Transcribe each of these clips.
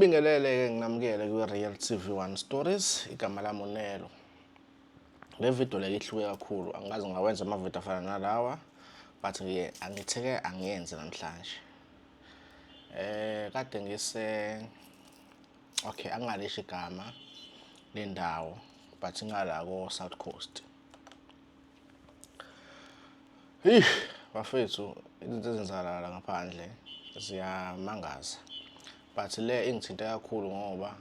Ngibingelele nginamukele ku-Real TV1 Stories igama lami uNelo. Le video le ihluke kakhulu, angazi ngawenza amavidiyo afana nalawa but angitheke angiyenze namhlanje. Kade angalisho igama lendawo but ngala ko South Coast. Bafethu izinto ezenzakala ngaphandle ziyamangaza. But le ingithinte kakhulu ngoba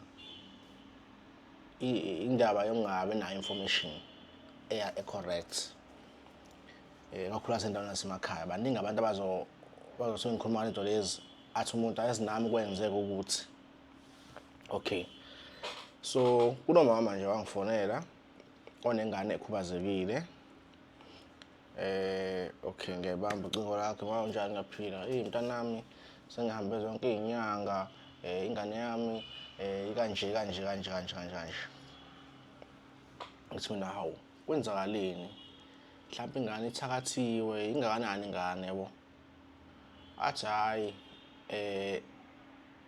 indaba yokungabe na information correct. Kakhulu endaweni nasemakhaya baningi abantu bazosuke ngikhuluma into lezi athi umuntu ayezinami kwenzeka ukuthi okay. So kunomama nje wangifonela onengane ekhubazekile. Okay, ngiyabamba ucingo lakhe, unjani ngaphila? Mntanami sengihambe zonke izinyanga, ingane yami ikanje. Ngithi mina hawu kwenzakaleni? Mhlawumbe ingane ithakathiwe, ingakanani ingane yabo? Athi hayi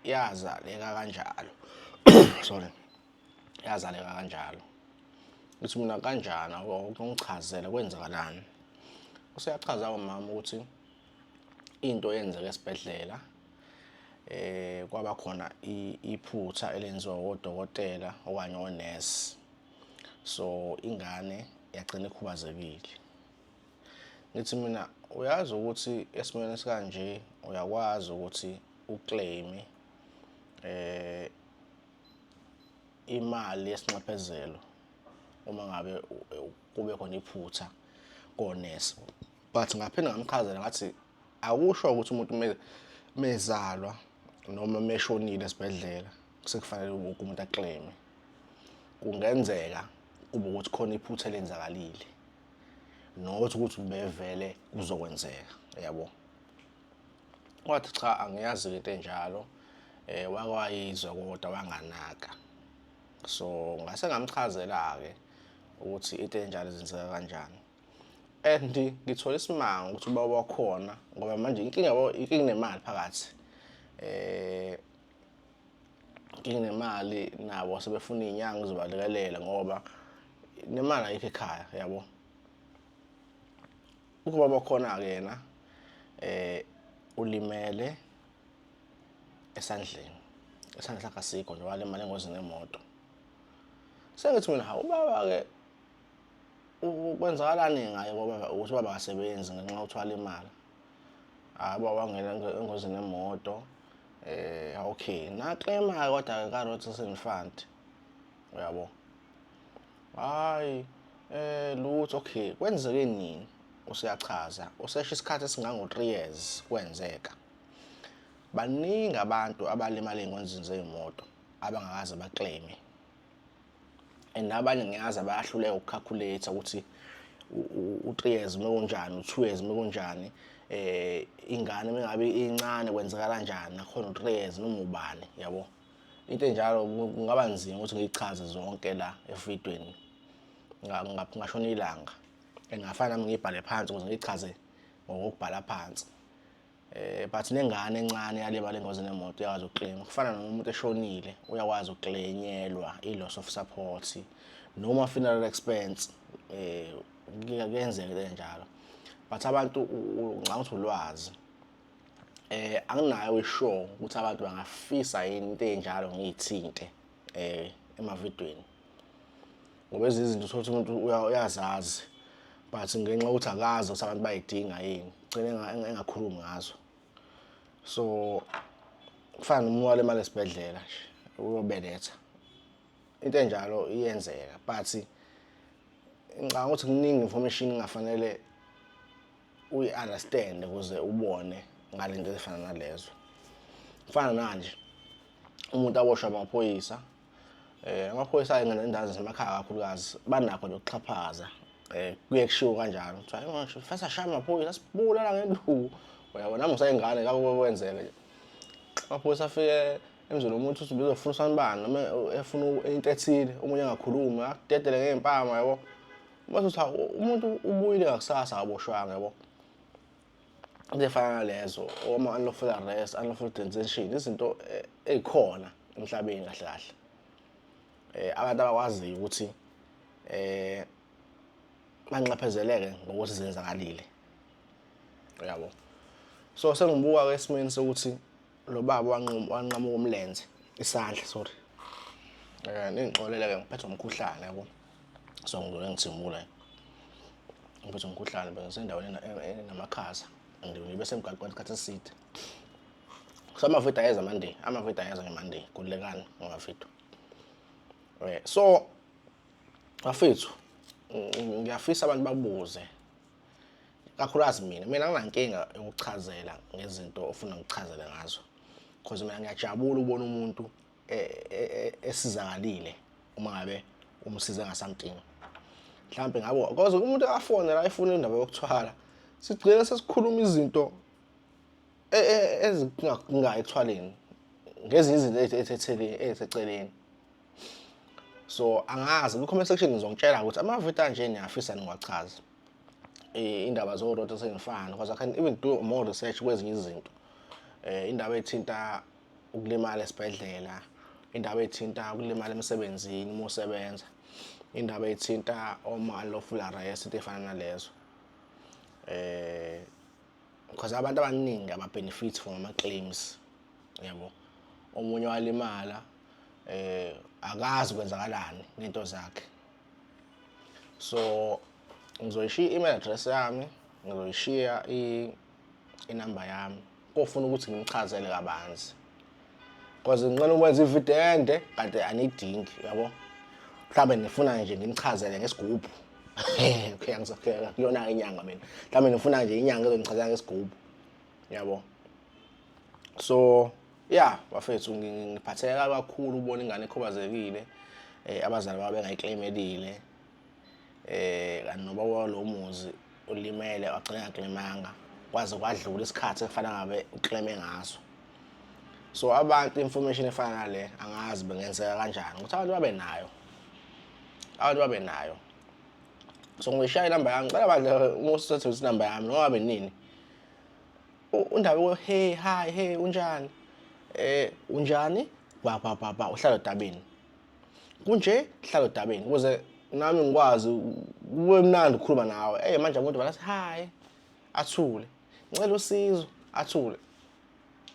yazaleka kanjalo. Sorry. Yazaleka kanjalo. Ngithi mina kanjani? Ukungichazela kwenzakalani? Useyachaza umama ukuthi into eyenzeka esibhedlela kwaba khona iphutha elenziwa odokotela okanye onesi. So ingane yagcina ikhubazekile. Ngithi mina uyazi ukuthi esimweni esikanje uyakwazi ukuthi uclaim imali yesinxephezelo uma ngabe kube khona iphutha konesi. But ngaphinde ngamchazela ngathi akusho ukuthi umuntu mezalwa noma meshonile esibhedlela sekufanele wonke umuntu aclaim. Kungenzeka kube ukuthi khona iphutha elenzakalile nokuthi bevele kuzokwenzeka, yabo. Wathi cha angiyazi into enjalo, wakwayizwa kodwa wanganaka. So ngase ngamchazela ke ukuthi into enjalo zenzeka kanjani. And ngithola isimanga ukuthi ubaba wakhona ngoba manje inkinga nemali phakathi. Inkinga nemali nabo sebefuna izinyanga uzobalekelela ngoba nemali ayikho ekhaya, yabo. Ubaba wakhona ke yena ulimele esandleni. Esandla sakhe asikho nje, walimala engozini yemoto. Sengithi mina hawu ubaba ke kwenzakalani ngaye ngoba ukuthi ubaba akasebenzi ngenxa yokuthwala imali. Baba wangena engozini yemoto. Okay, naclaim kodwa ka-Road Assistance Fund, uyabo. Hayi lutho okay, kwenzeke nini? Useyachaza, usesho isikhathi esingango-3 years kwenzeka. Baningi abantu abalimala engozini zezimoto abangakaze baclaim. And abanye ngiyazi bayahluleka ukukhalculate ukuthi u3 years mekunjani, u2 years mekunjani, ingane mengabe incane kwenzeka kanjani, nakhona u3 years noma ubani, yabo. Into enjalo kungaba nzima ukuthi ngichaze zonke la evidweni. Ngashona ilanga. Engafana nami ngibhale phansi ukuze ngichaze ngokubhala phansi. But nengane encane yalimala engozini yemoto uyakwazi ukuclaim. Kufana nomuntu eshonile uyakwazi ukuclainyelwa i-loss of support noma funeral expense. Kuyenzeka njalo. But abantu ngicabanga ulwazi. Anginayo ishow ukuthi abantu bangafisa yini into enjalo ngiyithinte emavidweni. Ngoba izinto ukuthi umuntu uyazazi but ngenxa ukuthi akazi ukuthi abantu bayidinga yini, ugcina engakhulumi ngazo. So kufana nomuntu walemali esibhedlela nje uyobeletha. Into enjalo iyenzeka but ngicabanga ukuthi kuningi information engafanele uyi-understand ukuze ubone ngalento ezifana nalezo. Kufana nanje umuntu aboshwa amaphoyisa. Amaphoyisa endawo zasemakhaya kakhulukazi banakho nje ukuxhaphaza. Kuye kushiwo kanjalo. Kuthiwa manje fasa shaya amaphoyisa asibulala ngenduku. Uyabona nami ngisayingane kwenzeke nje. Amaphoyisa afike emzini umuntu uthi bizofuna usanibani noma efuna into ethile, omunye engakhulumi, adedele ngempama, yabo. Mase uthi umuntu ubuyile ngakusasa akaboshwanga, yabo. Into efana nalezo, unlawful arrest, unlawful detention, izinto ezikhona emhlabeni kahle kahle. Abantu abakwaziyo ukuthi banxaphezeleke ngokuthi zenzakalile. Uyabo. So sengibuka ke esimeni sokuthi lo baba wanqamuka umlenze isandla sorry. Ningixolele ke ngiphethwe umkhuhlane yabo. So ngidole ngithimula. Ngiphethwe umkhuhlane bengisendaweni enamakhaza ngibe semgaqweni isikhathi eside. So amavidiyo ayeza Monday, amavidiyo ayeza ngeMonday kulekani ngamavidiyo. So bafethu ngiyafisa abantu babuze kakhulukazi mina nginankinga yokuchazela ngezinto ofuna ngichazele ngazo because mina ngiyajabula ukubona umuntu esizakalile uma ngabe umsize ngasamthing. Mhlawumbe ngabo because umuntu afone la efuna indaba yokuthwala sigcina sesikhuluma izinto ezingayi ekuthwaleni ngezinye izinto eziseceleni. So angazi ku-comment section ngizongitshela ukuthi amavidiyo anje niyafisa ngiwachaza indaba zorota sengifana because I can even do more research kwezinye izinto. Indaba ethinta ukulimala esibhedlela, indaba ethinta ukulimala emsebenzini uma usebenza, indaba ethinta lawful arrest into efana nalezo. Because abantu abaningi aba-benefit from ama-claims yabo. Omunye walimala akazi kwenzakalani ngento zakhe. So ngizoyishiya i-email address yami, ngizoyishiya inamba yami. Kofuna ukuthi ngimchazele kabanzi. Because ngiqala ukwenza ividiyo ende kanti anidingi yabo. Mhlawumbe ngifuna nje ngimchazele ngesigubhu. Okay ngizokuyona kuyona inyanga mina. Mhlawumbe ngifuna nje inyanga ezongichazela ngesigubhu. Yabo. So yeah bafethu ngiphatheka kakhulu ukubona ingane ikhubazekile abazali babo bengayiclaimelile kanti noba walo muzi ulimele wagcina ngaklemanga kwaze kwadlula isikhathi kufanele ngabe uclaime ngaso. So abantu information efana nale angazi bengenzeka kanjani ukuthi abantu babe nayo. So ngishaya inamba yami ngicela bandla umusethwe inamba yami noma babe nini undaba hey hi hey unjani unjani ba uhlala eDabini kunje hlala eDabini ukuze nami ngikwazi kube mnandi ukukhuluma nawe manje umuntu balathi hi athule ngicela usizo athule.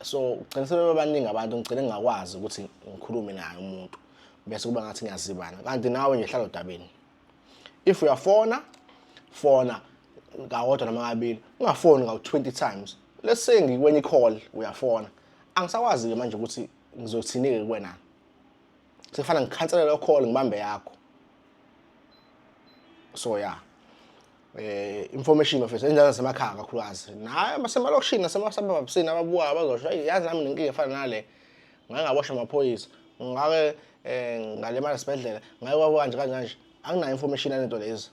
So ugcina sebebaningi abantu ngicela ngingakwazi ukuthi ngikhulume naye umuntu bese kuba ngathi ngiyazibana kanti nawe nje hlala eDabini. If uyafona fona ngawodwa noma ngabili ungafoni ngawu-20 times. Let's say ngikwenye call uyafona angisakwazi manje ukuthi ngizothinike kuwena. Sefana ngikhansela lo call ngibambe yakho. So yeah information of enjalo semakhaya kakhulukazi naye basemalokishini nasemasababhisini ababuka bazosho yazi nami nenkinga efana nale ngingabosha amaphoyisa ngake ngalemali esibhedlela ngake kanje anginayo information yanento lezi.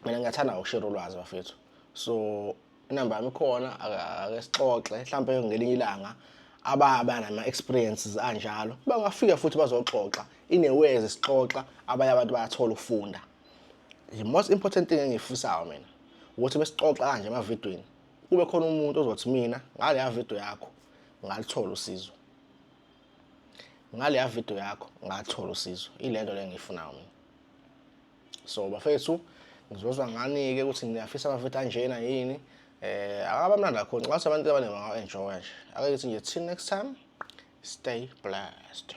Mina ngiyathanda ukushare ulwazi bafethu. So inamba yami ikhona ake sixoxe mhlawumbe ngelinye ilanga ababa nama experiences anjalo bangafika futhi bazoxoxa inewezi sixoxa abanye abantu bayathola ukufunda. The most important thing engiyifisayo mina ukuthi besixoxa kanje emavidweni kube khona umuntu ozothi mina ngale ya video yakho ngalithola usizo. Ngale ya video yakho ngathola usizo. Ilento le engiyifunayo mina. So bafethu ngizozwa ngani ke ukuthi ngiyafisa amavidiyo anjena yini akaba mnandi kakhulu nxa abantu abaningi bangawa enjoy nje. Ake ngithi nje till next time stay blessed.